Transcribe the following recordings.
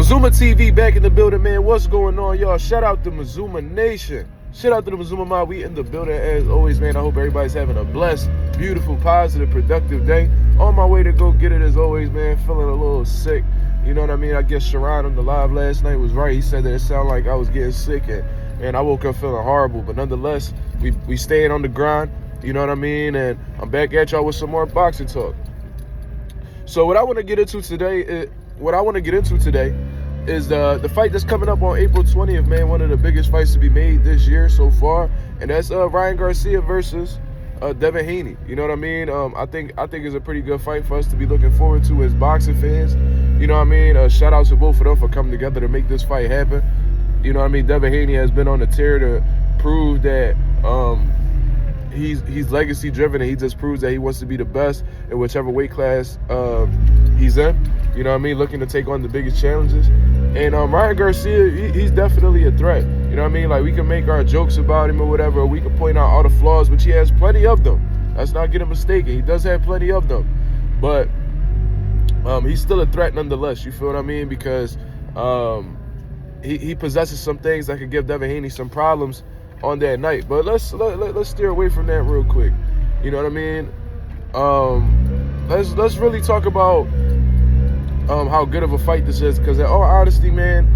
Mazuma TV back in the building, man. What's going on, y'all? Shout out to Mazuma Nation. Shout out to the Mazuma Mob. We in the building as always, man. I hope everybody's having a blessed, beautiful, positive, productive day. On my way to go get it as always, man. Feeling a little sick. You know what I mean? I guess Sharon on the live last night was right. He said that it sounded like I was getting sick, and man, I woke up feeling horrible. But nonetheless, we staying on the grind. You know what I mean? And I'm back at y'all with some more boxing talk. So what I want to get into today is the fight that's coming up on April 20th, man. One of the biggest fights to be made this year so far, and that's Ryan Garcia versus Devin Haney. You know what I mean? I think it's a pretty good fight for us to be looking forward to as boxing fans. You know what I mean? Shout out to both of them for coming together to make this fight happen. You know what I mean? Devin Haney has been on the tear to prove that he's legacy driven, and he just proves that he wants to be the best in whichever weight class he's in. You know what I mean? Looking to take on the biggest challenges. And Ryan Garcia, he's definitely a threat. You know what I mean? Like, we can make our jokes about him or whatever, or we can point out all the flaws, which he has plenty of them. Let's not get him mistaken. He does have plenty of them. But he's still a threat nonetheless. You feel what I mean? Because he possesses some things that could give Devin Haney some problems on that night. But let's steer away from that real quick. You know what I mean? Let's really talk about how good of a fight this is, because in all honesty, man,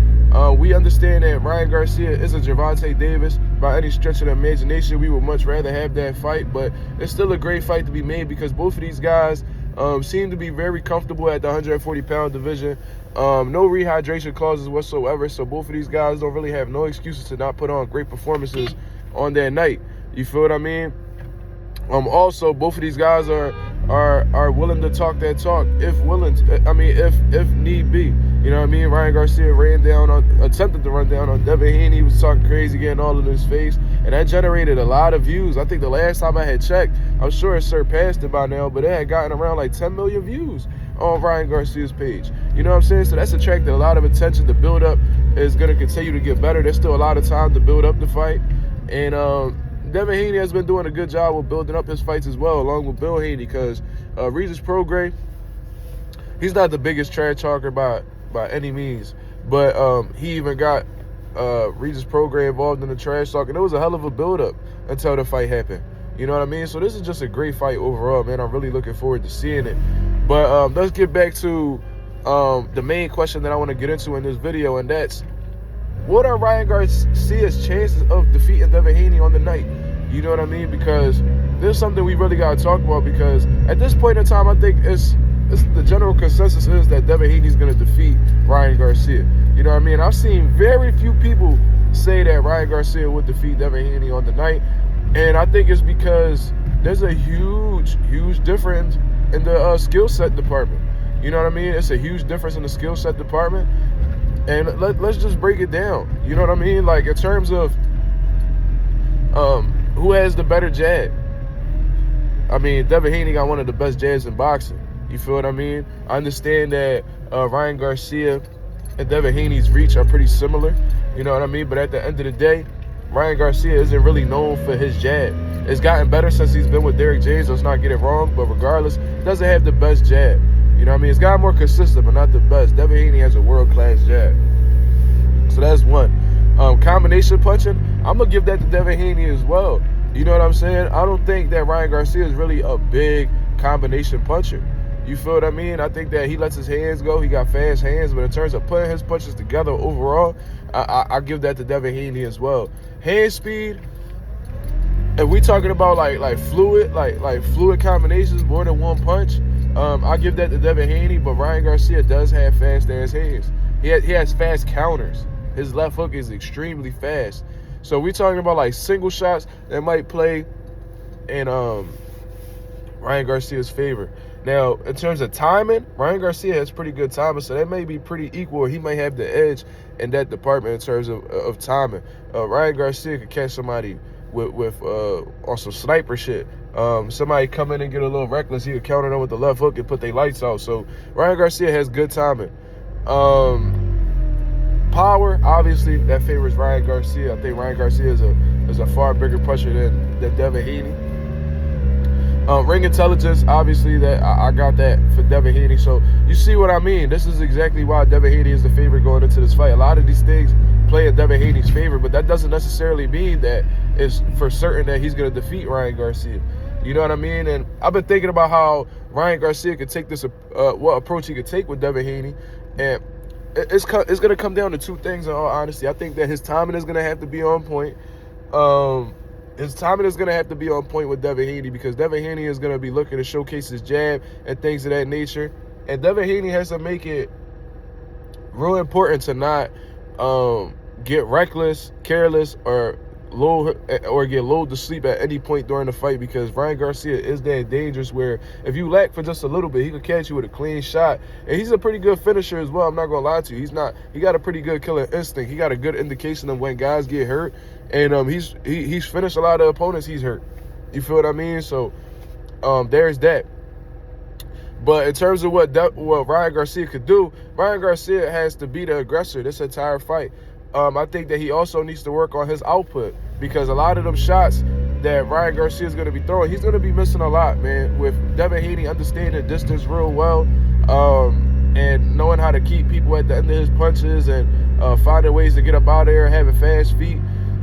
we understand that Ryan Garcia isn't Gervonta Davis by any stretch of the imagination. We would much rather have that fight, but it's still a great fight to be made because both of these guys seem to be very comfortable at the 140-pound division. No rehydration clauses whatsoever, so both of these guys don't really have no excuses to not put on great performances on that night. You feel what I mean? Also, both of these guys are willing to talk that talk if need be. You know what I mean? Ryan Garcia attempted to run down on Devin Haney. He was talking crazy, getting all in his face, and that generated a lot of views. I think the last time I had checked, I'm sure it surpassed it by now, but it had gotten around like 10 million views on Ryan Garcia's page. You know what I'm saying? So that's attracted a lot of attention. The build-up is going to continue to get better. There's still a lot of time to build up the fight, and Devin Haney has been doing a good job with building up his fights as well, along with Bill Haney, because Regis Prograis, he's not the biggest trash talker by any means, but he even got Regis Prograis involved in the trash talk, and it was a hell of a build-up until the fight happened. You know what I mean? So this is just a great fight overall, man. I'm really looking forward to seeing it. But let's get back to the main question that I want to get into in this video, and that's, what are Ryan Garcia's chances of defeating Devin Haney on the night? You know what I mean? Because there's something we really got to talk about, because at this point in time, I think it's the general consensus is that Devin Haney's going to defeat Ryan Garcia. You know what I mean? I've seen very few people say that Ryan Garcia would defeat Devin Haney on the night, and I think it's because there's a huge difference in the skill set department. You know what I mean? It's a huge difference in the skill set department. And let's just break it down. You know what I mean? Like, in terms of who has the better jab. I mean, Devin Haney got one of the best jabs in boxing. You feel what I mean? I understand that Ryan Garcia and Devin Haney's reach are pretty similar. You know what I mean? But at the end of the day, Ryan Garcia isn't really known for his jab. It's gotten better since he's been with Derrick James, let's not get it wrong. But regardless, he doesn't have the best jab. You know what I mean? It's gotten more consistent, but not the best. Devin Haney has a world-class jab. So that's one. Combination punching, I'm going to give that to Devin Haney as well. You know what I'm saying? I don't think that Ryan Garcia is really a big combination puncher. You feel what I mean? I think that he lets his hands go. He got fast hands, but in terms of putting his punches together overall, I give that to Devin Haney as well. Hand speed, if we talking about like fluid combinations, more than one punch, I give that to Devin Haney, but Ryan Garcia does have fast-ass hands. He has fast counters. His left hook is extremely fast. So we're talking about like single shots that might play in Ryan Garcia's favor. Now, in terms of timing, Ryan Garcia has pretty good timing, so that may be pretty equal. He might have the edge in that department in terms of timing. Ryan Garcia could catch somebody with on some sniper shit. Somebody come in and get a little reckless, he could counter them with the left hook and put their lights out. So Ryan Garcia has good timing. Power, obviously, that favors Ryan Garcia. I think Ryan Garcia is a far bigger puncher than Devin Haney. Ring intelligence, obviously, that I got that for Devin Haney. So you see what I mean? This is exactly why Devin Haney is the favorite going into this fight. A lot of these things play in Devin Haney's favor, but that doesn't necessarily mean that it's for certain that he's going to defeat Ryan Garcia. You know what I mean? And I've been thinking about how Ryan Garcia could take this, what approach he could take with Devin Haney. And it's going to come down to two things, in all honesty. I think that his timing is going to have to be on point. His timing is going to have to be on point with Devin Haney, because Devin Haney is going to be looking to showcase his jab and things of that nature. And Devin Haney has to make it real important to not get reckless, careless, or get lulled to sleep at any point during the fight, because Ryan Garcia is that dangerous where if you lack for just a little bit, he could catch you with a clean shot. And he's a pretty good finisher as well. I'm not gonna lie to you. He got a pretty good killer instinct. He got a good indication of when guys get hurt, and he's finished a lot of opponents he's hurt. You feel what I mean? So there's that. But in terms of what Ryan Garcia could do, Ryan Garcia has to be the aggressor this entire fight. I think that he also needs to work on his output, because a lot of them shots that Ryan Garcia is going to be throwing, he's going to be missing a lot, man. With Devin Haney understanding the distance real well, and knowing how to keep people at the end of his punches, and finding ways to get up out of there, having fast feet,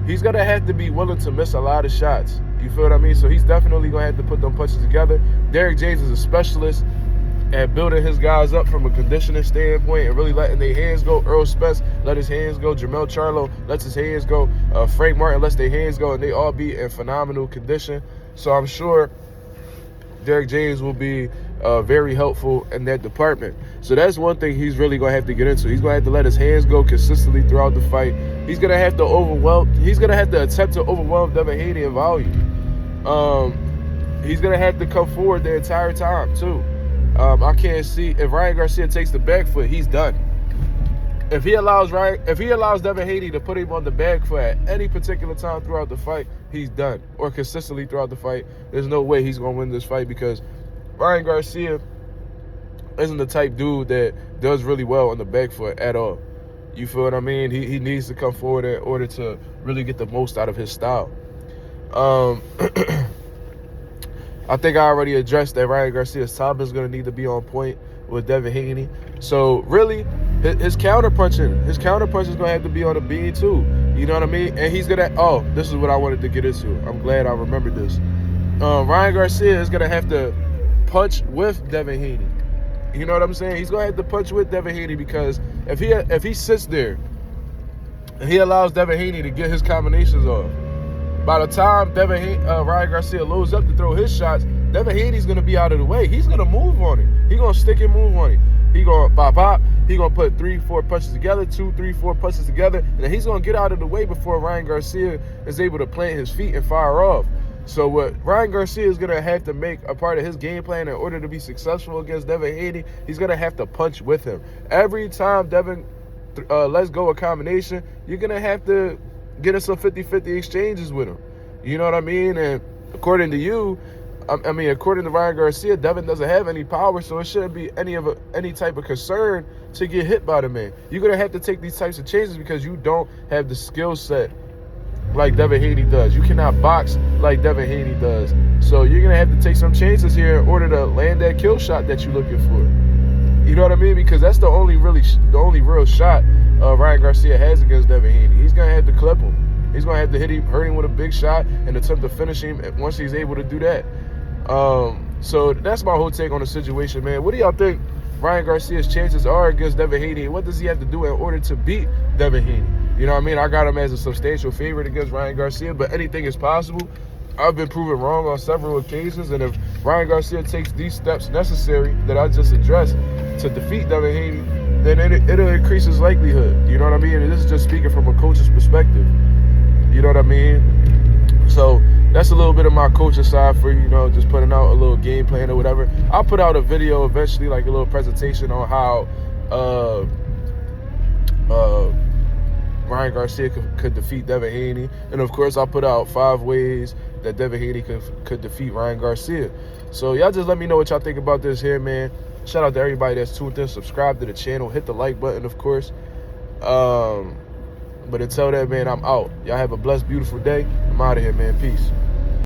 he's going to have to be willing to miss a lot of shots. You feel what I mean? So he's definitely going to have to put them punches together. Derrick James is a specialist at building his guys up from a conditioning standpoint and really letting their hands go. Earl Spence let his hands go. Jermell Charlo lets his hands go. Frank Martin lets their hands go, and they all be in phenomenal condition. So I'm sure Derrick James will be very helpful in that department. So that's one thing he's really going to have to get into. He's going to have to let his hands go consistently throughout the fight. He's going to have to attempt to overwhelm Devin Haney in volume. He's going to have to come forward the entire time, too. I can't see if Ryan Garcia takes the back foot, he's done. If he allows Devin Haney to put him on the back foot at any particular time throughout the fight, he's done. Or consistently throughout the fight, there's no way he's going to win this fight, because Ryan Garcia isn't the type dude that does really well on the back foot at all. You feel what I mean? He needs to come forward in order to really get the most out of his style. I think I already addressed that Ryan Garcia's timing is going to need to be on point with Devin Haney. So really, his counterpunching is going to have to be on the beam too. You know what I mean? And he's going to, this is what I wanted to get into. I'm glad I remembered this. Ryan Garcia is going to have to punch with Devin Haney. You know what I'm saying? He's going to have to punch with Devin Haney, because if he sits there and he allows Devin Haney to get his combinations off, by the time Ryan Garcia loads up to throw his shots, Devin Haney's going to be out of the way. He's going to move on him. He's going to stick and move on him. He's going to pop. He's going to put 3-4 punches together, 2-3-4 punches together, and then he's going to get out of the way before Ryan Garcia is able to plant his feet and fire off. So what Ryan Garcia is going to have to make a part of his game plan in order to be successful against Devin Haney, he's going to have to punch with him. Every time Devin lets go a combination, you're going to have to get in some 50-50 exchanges with him. You know what I mean? And according to you, according to Ryan Garcia, Devin doesn't have any power, so it shouldn't be any type of concern to get hit by the man. You're going to have to take these types of changes because you don't have the skill set like Devin Haney does. You cannot box like Devin Haney does. So you're going to have to take some chances here in order to land that kill shot that you're looking for. You know what I mean? Because that's the only real shot Ryan Garcia has against Devin Haney. He's going to have to clip him. He's going to have to hurt him with a big shot and attempt to finish him once he's able to do that. So that's my whole take on the situation, man. What do y'all think Ryan Garcia's chances are against Devin Haney? What does he have to do in order to beat Devin Haney? You know what I mean? I got him as a substantial favorite against Ryan Garcia, but anything is possible. I've been proven wrong on several occasions, and if Ryan Garcia takes these steps necessary that I just addressed to defeat Devin Haney, then it'll increase his likelihood. You know what I mean? And this is just speaking from a coach's perspective. You know what I mean? So that's a little bit of my coaching side for you know, just putting out a little game plan or whatever. I'll put out a video eventually, like a little presentation on how Ryan Garcia could defeat Devin Haney. And of course, I'll put out 5 ways that Devin Haney could defeat Ryan Garcia. So y'all just let me know what y'all think about this here, man. Shout out to everybody that's tuned in. Subscribe to the channel. Hit the like button, of course. But until then, man, I'm out. Y'all have a blessed, beautiful day. I'm out of here, man. Peace.